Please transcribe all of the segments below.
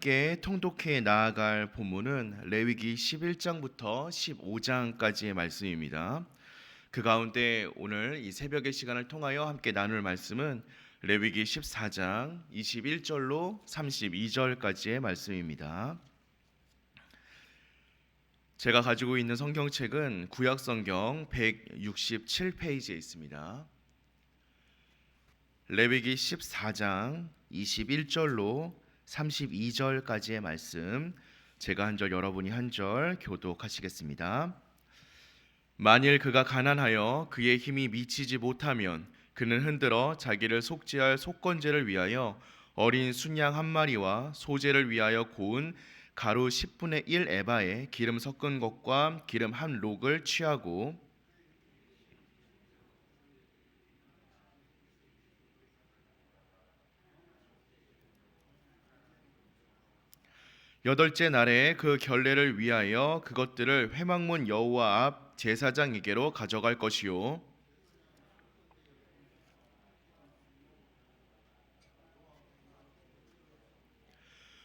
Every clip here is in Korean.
함께 통독해 나아갈 본문은 레위기 11장부터 15장까지의 말씀입니다. 그 가운데 오늘 이 새벽의 시간을 통하여 함께 나눌 말씀은 레위기 14장 21절로 32절까지의 말씀입니다. 제가 가지고 있는 성경책은 구약성경 167페이지에 있습니다. 레위기 14장 21절로 32절까지의 말씀, 제가 한 절 여러분이 한 절 교독하시겠습니다. 만일 그가 가난하여 그의 힘이 미치지 못하면 그는 흔들어 자기를 속죄할 속건제를 위하여 어린 순양 한 마리와 소제를 위하여 고운 가루 10분의 1 에바에 기름 섞은 것과 기름 한 록을 취하고 여덟째 날에 그 결례를 위하여 그것들을 회막문 여호와 앞 제사장에게로 가져갈 것이요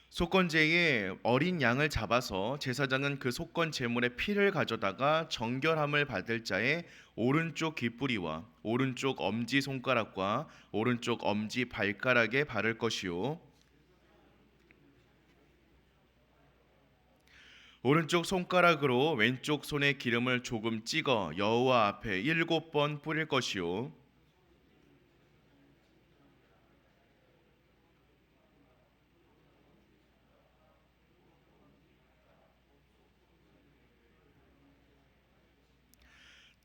속건제에 어린 양을 잡아서 제사장은 그 속건 제물의 피를 가져다가 정결함을 받을 자의 오른쪽 귓뿌리와 오른쪽 엄지 손가락과 오른쪽 엄지 발가락에 바를 것이요 오른쪽 손가락으로 왼쪽 손에 기름을 조금 찍어 여호와 앞에 7번 뿌릴 것이요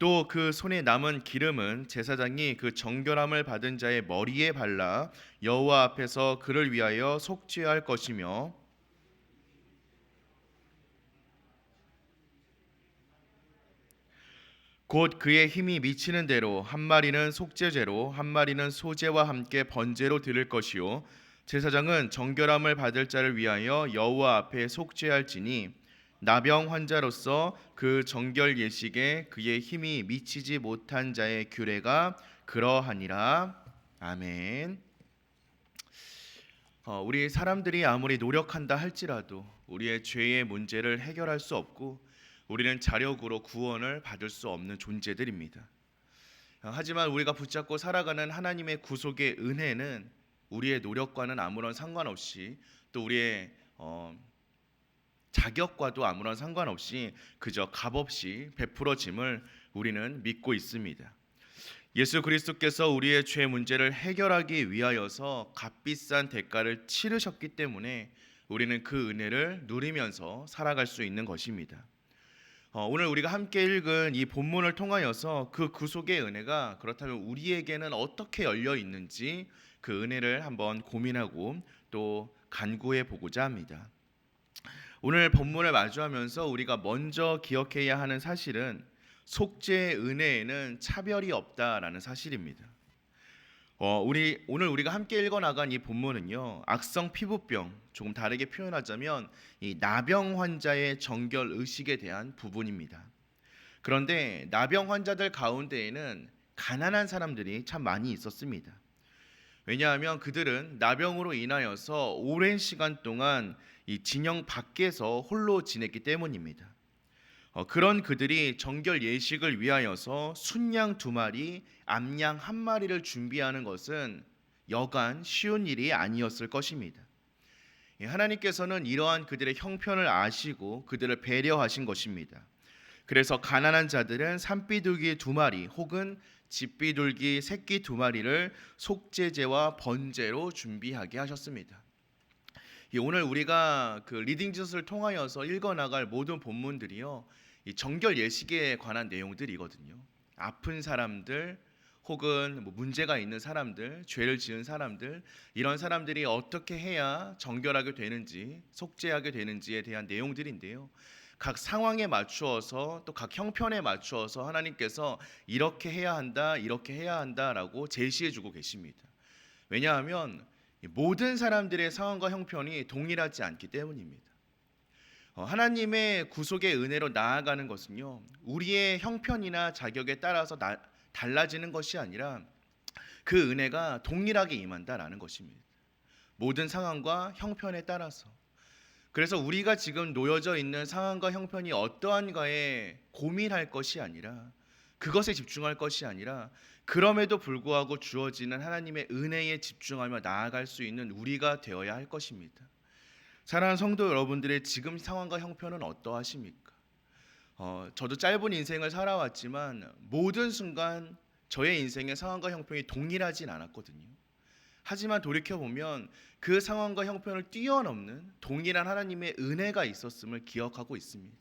또 그 손에 남은 기름은 제사장이 그 정결함을 받은 자의 머리에 발라 여호와 앞에서 그를 위하여 속죄할 것이며 곧 그의 힘이 미치는 대로 한 마리는 속죄제로 한 마리는 소제와 함께 번제로 드릴 것이요 제사장은 정결함을 받을 자를 위하여 여호와 앞에 속죄할지니 나병 환자로서 그 정결 예식에 그의 힘이 미치지 못한 자의 규례가 그러하니라. 아멘. 우리 사람들이 아무리 노력한다 할지라도 우리의 죄의 문제를 해결할 수 없고 우리는 자력으로 구원을 받을 수 없는 존재들입니다. 하지만 우리가 붙잡고 살아가는 하나님의 구속의 은혜는 우리의 노력과는 아무런 상관없이 또 우리의 자격과도 아무런 상관없이 그저 값없이 베풀어짐을 우리는 믿고 있습니다. 예수 그리스도께서 우리의 죄 문제를 해결하기 위하여서 값비싼 대가를 치르셨기 때문에 우리는 그 은혜를 누리면서 살아갈 수 있는 것입니다. 오늘 우리가 함께 읽은 이 본문을 통하여서 그 구속의 은혜가 그렇다면 우리에게는 어떻게 열려 있는지 그 은혜를 한번 고민하고 또 간구해 보고자 합니다. 오늘 본문을 마주하면서 우리가 먼저 기억해야 하는 사실은 속죄의 은혜에는 차별이 없다라는 사실입니다. 오늘 우리가 함께 읽어나간 이 본문은요, 악성 피부병, 조금 다르게 표현하자면 이 나병 환자의 정결 의식에 대한 부분입니다. 그런데 나병 환자들 가운데에는 가난한 사람들이 참 많이 있었습니다. 왜냐하면 그들은 나병으로 인하여서 오랜 시간 동안 이 진영 밖에서 홀로 지냈기 때문입니다. 그런 그들이 정결 예식을 위하여서 순양 2마리, 암양 1마리를 준비하는 것은 여간 쉬운 일이 아니었을 것입니다. 하나님께서는 이러한 그들의 형편을 아시고 그들을 배려하신 것입니다. 그래서 가난한 자들은 산비둘기 2마리 혹은 집비둘기 새끼 2마리를 속죄제와 번제로 준비하게 하셨습니다. 오늘 우리가 그 리딩 지수를 통하여서 읽어나갈 모든 본문들이요, 이 정결 예식에 관한 내용들이거든요. 아픈 사람들 혹은 문제가 있는 사람들, 죄를 지은 사람들, 이런 사람들이 어떻게 해야 정결하게 되는지, 속죄하게 되는지에 대한 내용들인데요. 각 상황에 맞추어서 또 각 형편에 맞추어서 하나님께서 이렇게 해야 한다, 이렇게 해야 한다라고 제시해주고 계십니다. 왜냐하면 모든 사람들의 상황과 형편이 동일하지 않기 때문입니다. 하나님의 구속의 은혜로 나아가는 것은요, 우리의 형편이나 자격에 따라서 달라지는 것이 아니라 그 은혜가 동일하게 임한다라는 것입니다. 모든 상황과 형편에 따라서 그래서 우리가 지금 놓여져 있는 상황과 형편이 어떠한가에 고민할 것이 아니라, 그것에 집중할 것이 아니라, 그럼에도 불구하고 주어지는 하나님의 은혜에 집중하며 나아갈 수 있는 우리가 되어야 할 것입니다. 사랑하는 성도 여러분들의 지금 상황과 형편은 어떠하십니까? 저도 짧은 인생을 살아왔지만 모든 순간 저의 인생의 상황과 형편이 동일하진 않았거든요. 하지만 돌이켜보면 그 상황과 형편을 뛰어넘는 동일한 하나님의 은혜가 있었음을 기억하고 있습니다.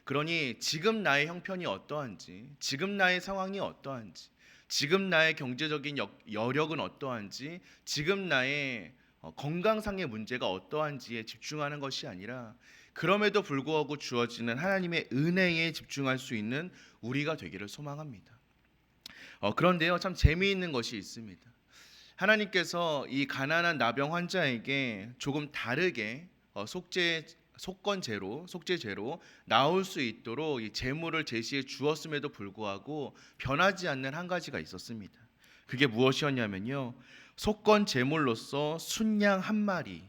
그러니 지금 나의 형편이 어떠한지, 지금 나의 상황이 어떠한지, 지금 나의 경제적인 여력은 어떠한지, 지금 나의 건강상의 문제가 어떠한지에 집중하는 것이 아니라, 그럼에도 불구하고 주어지는 하나님의 은혜에 집중할 수 있는 우리가 되기를 소망합니다. 그런데요, 참 재미있는 것이 있습니다. 하나님께서 이 가난한 나병 환자에게 조금 다르게 속죄제로 나올 수 있도록 이 제물을 제시해 주었음에도 불구하고 변하지 않는 한 가지가 있었습니다. 그게 무엇이었냐면요, 속건 제물로서 순양 한 마리,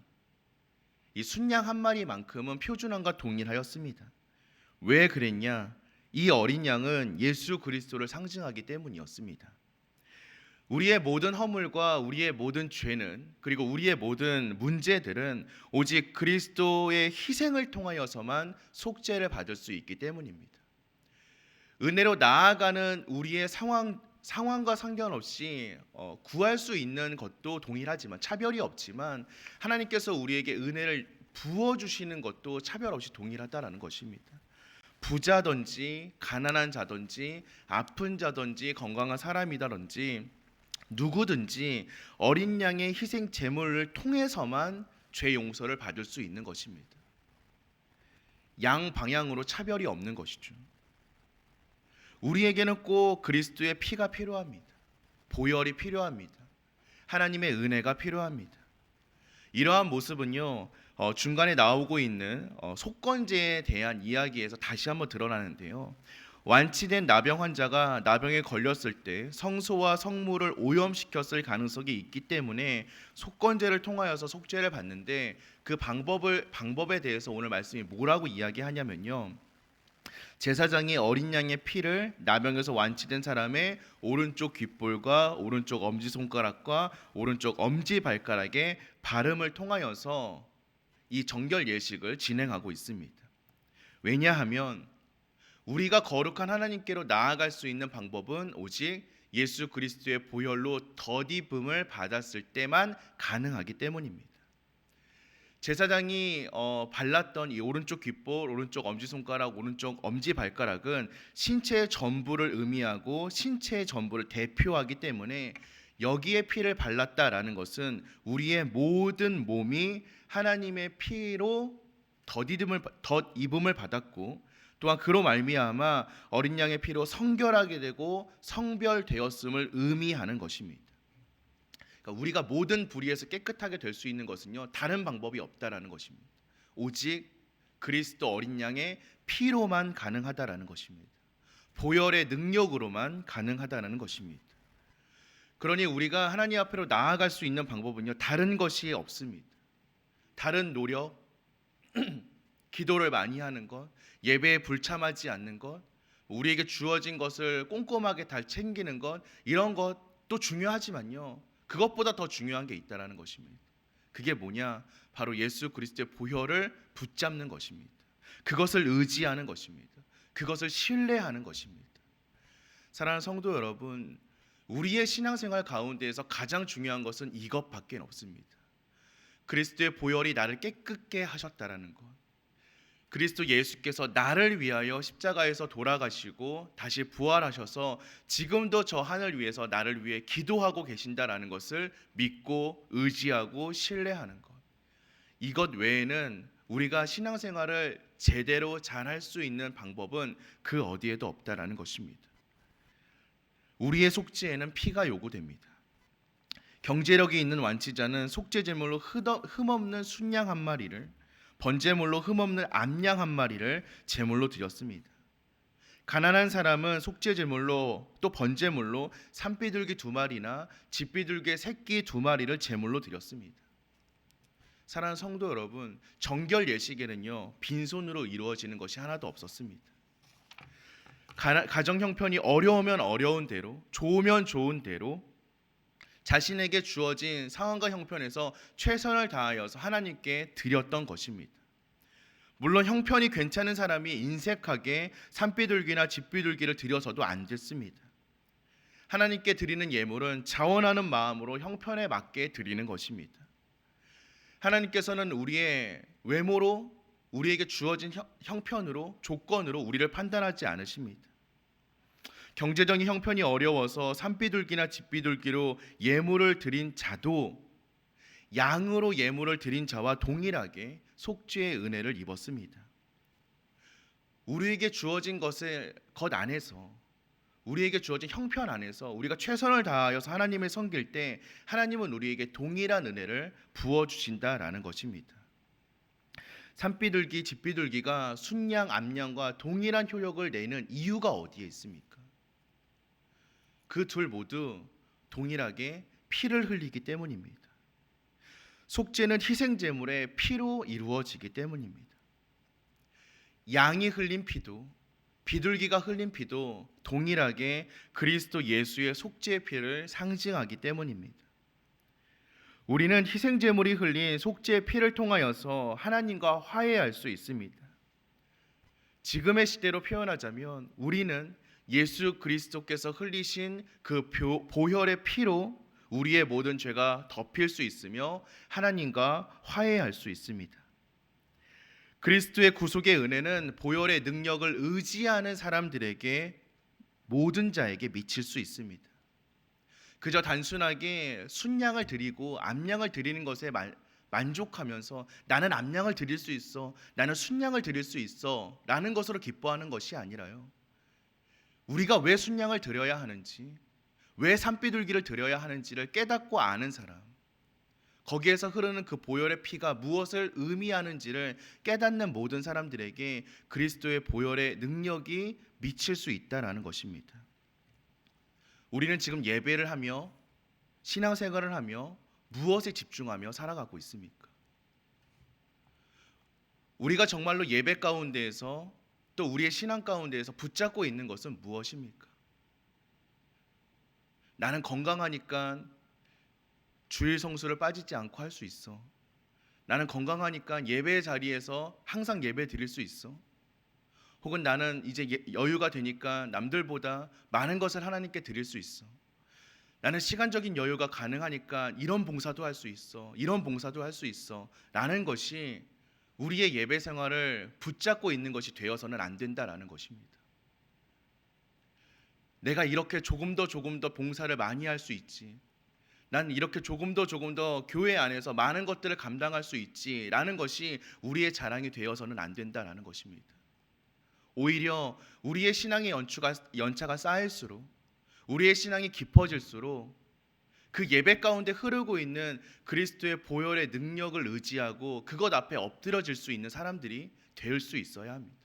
이 순양 한 마리만큼은 표준안과 동일하였습니다. 왜 그랬냐? 이 어린 양은 예수 그리스도를 상징하기 때문이었습니다. 우리의 모든 허물과 우리의 모든 죄는, 그리고 우리의 모든 문제들은 오직 그리스도의 희생을 통하여서만 속죄를 받을 수 있기 때문입니다. 은혜로 나아가는 우리의 상황과 상관없이 구할 수 있는 것도 동일하지만, 차별이 없지만, 하나님께서 우리에게 은혜를 부어주시는 것도 차별 없이 동일하다라는 것입니다. 부자든지 가난한 자든지 아픈 자든지 건강한 사람이다든지 누구든지 어린 양의 희생 제물을 통해서만 죄 용서를 받을 수 있는 것입니다. 양 방향으로 차별이 없는 것이죠. 우리에게는 꼭 그리스도의 피가 필요합니다. 보혈이 필요합니다. 하나님의 은혜가 필요합니다. 이러한 모습은요, 중간에 나오고 있는 속건제에 대한 이야기에서 다시 한번 드러나는데요, 완치된 나병 환자가 나병에 걸렸을 때 성소와 성물을 오염시켰을 가능성이 있기 때문에 속건제를 통하여서 속죄를 받는데, 그 방법에 대해서 오늘 말씀이 뭐라고 이야기하냐면요, 제사장이 어린 양의 피를 나병에서 완치된 사람의 오른쪽 귓볼과 오른쪽 엄지손가락과 오른쪽 엄지발가락에 바름을 통하여서 이 정결 예식을 진행하고 있습니다. 왜냐하면 우리가 거룩한 하나님께로 나아갈 수 있는 방법은 오직 예수 그리스도의 보혈로 덧입음을 받았을 때만 가능하기 때문입니다. 제사장이 발랐던 이 오른쪽 귓볼, 오른쪽 엄지손가락, 오른쪽 엄지발가락은 신체의 전부를 의미하고 신체의 전부를 대표하기 때문에 여기에 피를 발랐다라는 것은 우리의 모든 몸이 하나님의 피로 덧입음을 받았고, 또한 그로 말미암아 어린 양의 피로 성결하게 되고 성별되었음을 의미하는 것입니다. 그러니까 우리가 모든 불의에서 깨끗하게 될 수 있는 것은요, 다른 방법이 없다라는 것입니다. 오직 그리스도 어린 양의 피로만 가능하다라는 것입니다. 보혈의 능력으로만 가능하다라는 것입니다. 그러니 우리가 하나님 앞으로 나아갈 수 있는 방법은요, 다른 것이 없습니다. 다른 노력, 기도를 많이 하는 것, 예배에 불참하지 않는 것, 우리에게 주어진 것을 꼼꼼하게 잘 챙기는 것, 이런 것도 중요하지만요, 그것보다 더 중요한 게 있다라는 것입니다. 그게 뭐냐? 바로 예수 그리스도의 보혈을 붙잡는 것입니다. 그것을 의지하는 것입니다. 그것을 신뢰하는 것입니다. 사랑하는 성도 여러분, 우리의 신앙생활 가운데에서 가장 중요한 것은 이것밖에 없습니다. 그리스도의 보혈이 나를 깨끗게 하셨다라는 것, 그리스도 예수께서 나를 위하여 십자가에서 돌아가시고 다시 부활하셔서 지금도 저 하늘 위에서 나를 위해 기도하고 계신다라는 것을 믿고 의지하고 신뢰하는 것, 이것 외에는 우리가 신앙생활을 제대로 잘할 수 있는 방법은 그 어디에도 없다라는 것입니다. 우리의 속죄에는 피가 요구됩니다. 경제력이 있는 완치자는 속죄 제물로 흠없는 순양 한 마리를, 번제물로 흠없는 암양 한 마리를 제물로 드렸습니다. 가난한 사람은 속죄 제물로 또 번제물로 산비둘기 2마리나 집비둘기 새끼 2마리를 제물로 드렸습니다. 사랑하는 성도 여러분, 정결 예식에는요 빈손으로 이루어지는 것이 하나도 없었습니다. 가정 형편이 어려우면 어려운 대로, 좋으면 좋은 대로 자신에게 주어진 상황과 형편에서 최선을 다하여서 하나님께 드렸던 것입니다. 물론 형편이 괜찮은 사람이 인색하게 산비둘기나 집비둘기를 드려서도 안 됐습니다. 하나님께 드리는 예물은 자원하는 마음으로 형편에 맞게 드리는 것입니다. 하나님께서는 우리의 외모로, 우리에게 주어진 형편으로, 조건으로 우리를 판단하지 않으십니다. 경제적인 형편이 어려워서 산비둘기나 집비둘기로 예물을 드린 자도 양으로 예물을 드린 자와 동일하게 속죄의 은혜를 입었습니다. 우리에게 주어진 것 안에서, 우리에게 주어진 형편 안에서 우리가 최선을 다하여서 하나님을 섬길 때 하나님은 우리에게 동일한 은혜를 부어주신다라는 것입니다. 산비둘기, 집비둘기가 순양, 암양과 동일한 효력을 내는 이유가 어디에 있습니까? 그 둘 모두 동일하게 피를 흘리기 때문입니다. 속죄는 희생제물의 피로 이루어지기 때문입니다. 양이 흘린 피도 비둘기가 흘린 피도 동일하게 그리스도 예수의 속죄의 피를 상징하기 때문입니다. 우리는 희생제물이 흘린 속죄의 피를 통하여서 하나님과 화해할 수 있습니다. 지금의 시대로 표현하자면 우리는 예수 그리스도께서 흘리신 그 보혈의 피로 우리의 모든 죄가 덮일 수 있으며 하나님과 화해할 수 있습니다. 그리스도의 구속의 은혜는 보혈의 능력을 의지하는 사람들에게, 모든 자에게 미칠 수 있습니다. 그저 단순하게 순양을 드리고 암양을 드리는 것에 만족하면서 나는 암양을 드릴 수 있어, 나는 순양을 드릴 수 있어 라는 것으로 기뻐하는 것이 아니라요, 우리가 왜 순양을 드려야 하는지, 왜 산비둘기를 드려야 하는지를 깨닫고 아는 사람, 거기에서 흐르는 그 보혈의 피가 무엇을 의미하는지를 깨닫는 모든 사람들에게 그리스도의 보혈의 능력이 미칠 수 있다라는 것입니다. 우리는 지금 예배를 하며 신앙생활을 하며 무엇에 집중하며 살아가고 있습니까? 우리가 정말로 예배 가운데에서 또 우리의 신앙 가운데에서 붙잡고 있는 것은 무엇입니까? 나는 건강하니까 주일 성수를 빠지지 않고 할 수 있어. 나는 건강하니까 예배 자리에서 항상 예배 드릴 수 있어. 혹은 나는 이제 여유가 되니까 남들보다 많은 것을 하나님께 드릴 수 있어. 나는 시간적인 여유가 가능하니까 이런 봉사도 할 수 있어. 이런 봉사도 할 수 있어. 라는 것이 우리의 예배 생활을 붙잡고 있는 것이 되어서는 안 된다라는 것입니다. 내가 이렇게 조금 더 봉사를 많이 할 수 있지, 난 이렇게 조금 더 교회 안에서 많은 것들을 감당할 수 있지라는 것이 우리의 자랑이 되어서는 안 된다라는 것입니다. 오히려 우리의 신앙의 연차가 쌓일수록, 우리의 신앙이 깊어질수록 그 예배 가운데 흐르고 있는 그리스도의 보혈의 능력을 의지하고 그것 앞에 엎드려질 수 있는 사람들이 될 수 있어야 합니다.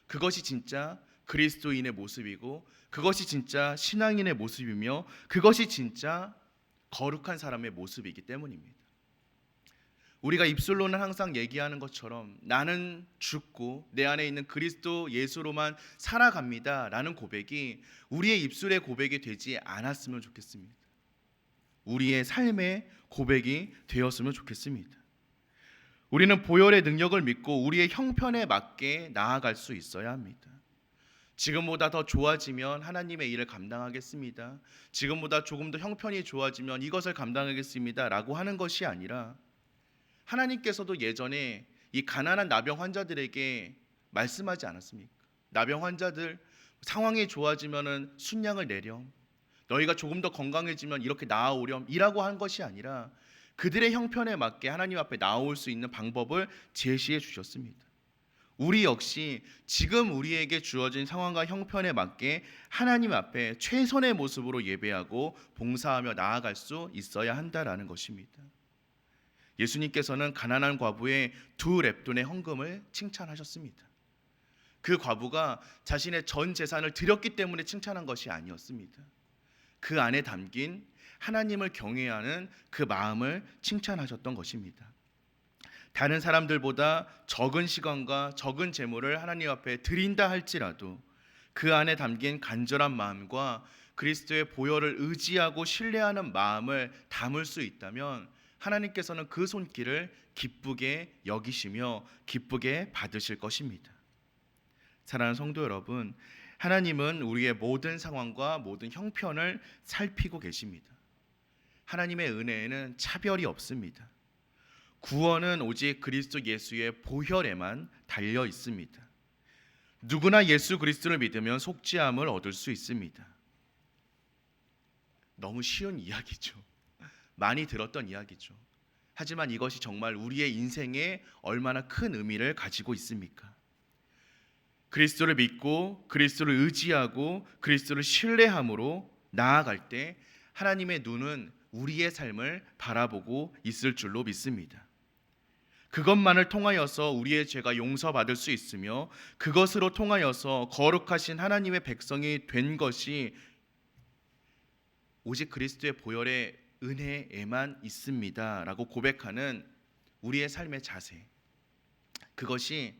그것이 진짜 그리스도인의 모습이고, 그것이 진짜 신앙인의 모습이며, 그것이 진짜 거룩한 사람의 모습이기 때문입니다. 우리가 입술로는 항상 얘기하는 것처럼 나는 죽고 내 안에 있는 그리스도 예수로만 살아갑니다 라는 고백이 우리의 입술의 고백이 되지 않았으면 좋겠습니다. 우리의 삶의 고백이 되었으면 좋겠습니다. 우리는 보혈의 능력을 믿고 우리의 형편에 맞게 나아갈 수 있어야 합니다. 지금보다 더 좋아지면 하나님의 일을 감당하겠습니다. 지금보다 조금 더 형편이 좋아지면 이것을 감당하겠습니다 라고 하는 것이 아니라, 하나님께서도 예전에 이 가난한 나병 환자들에게 말씀하지 않았습니까? 나병 환자들, 상황이 좋아지면 순양을 내렴, 너희가 조금 더 건강해지면 이렇게 나아오렴 이라고 한 것이 아니라 그들의 형편에 맞게 하나님 앞에 나올 수 있는 방법을 제시해 주셨습니다. 우리 역시 지금 우리에게 주어진 상황과 형편에 맞게 하나님 앞에 최선의 모습으로 예배하고 봉사하며 나아갈 수 있어야 한다라는 것입니다. 예수님께서는 가난한 과부의 2렙돈의 헌금을 칭찬하셨습니다. 그 과부가 자신의 전 재산을 드렸기 때문에 칭찬한 것이 아니었습니다. 그 안에 담긴 하나님을 경외하는 그 마음을 칭찬하셨던 것입니다. 다른 사람들보다 적은 시간과 적은 재물을 하나님 앞에 드린다 할지라도 그 안에 담긴 간절한 마음과 그리스도의 보혈을 의지하고 신뢰하는 마음을 담을 수 있다면 하나님께서는 그 손길을 기쁘게 여기시며 기쁘게 받으실 것입니다. 사랑하는 성도 여러분, 하나님은 우리의 모든 상황과 모든 형편을 살피고 계십니다. 하나님의 은혜에는 차별이 없습니다. 구원은 오직 그리스도 예수의 보혈에만 달려 있습니다. 누구나 예수 그리스도를 믿으면 속죄함을 얻을 수 있습니다. 너무 쉬운 이야기죠. 많이 들었던 이야기죠. 하지만 이것이 정말 우리의 인생에 얼마나 큰 의미를 가지고 있습니까? 그리스도를 믿고 그리스도를 의지하고 그리스도를 신뢰함으로 나아갈 때 하나님의 눈은 우리의 삶을 바라보고 있을 줄로 믿습니다. 그것만을 통하여서 우리의 죄가 용서받을 수 있으며 그것으로 통하여서 거룩하신 하나님의 백성이 된 것이 오직 그리스도의 보혈의 은혜에만 있습니다 라고 고백하는 우리의 삶의 자세, 그것이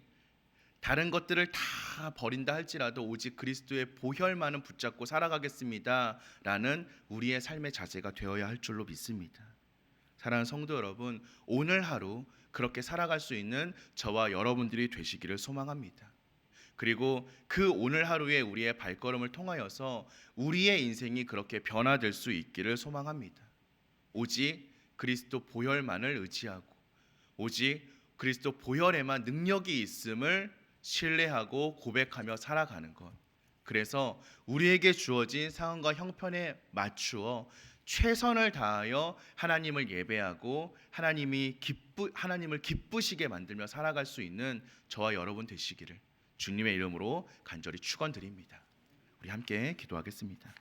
다른 것들을 다 버린다 할지라도 오직 그리스도의 보혈만은 붙잡고 살아가겠습니다 라는 우리의 삶의 자세가 되어야 할 줄로 믿습니다. 사랑하는 성도 여러분, 오늘 하루 그렇게 살아갈 수 있는 저와 여러분들이 되시기를 소망합니다. 그리고 그 오늘 하루에 우리의 발걸음을 통하여서 우리의 인생이 그렇게 변화될 수 있기를 소망합니다. 오직 그리스도 보혈만을 의지하고 오직 그리스도 보혈에만 능력이 있음을 신뢰하고 고백하며 살아가는 것, 그래서 우리에게 주어진 상황과 형편에 맞추어 최선을 다하여 하나님을 예배하고 하나님을 기쁘시게 만들며 살아갈 수 있는 저와 여러분 되시기를 주님의 이름으로 간절히 축원드립니다. 우리 함께 기도하겠습니다.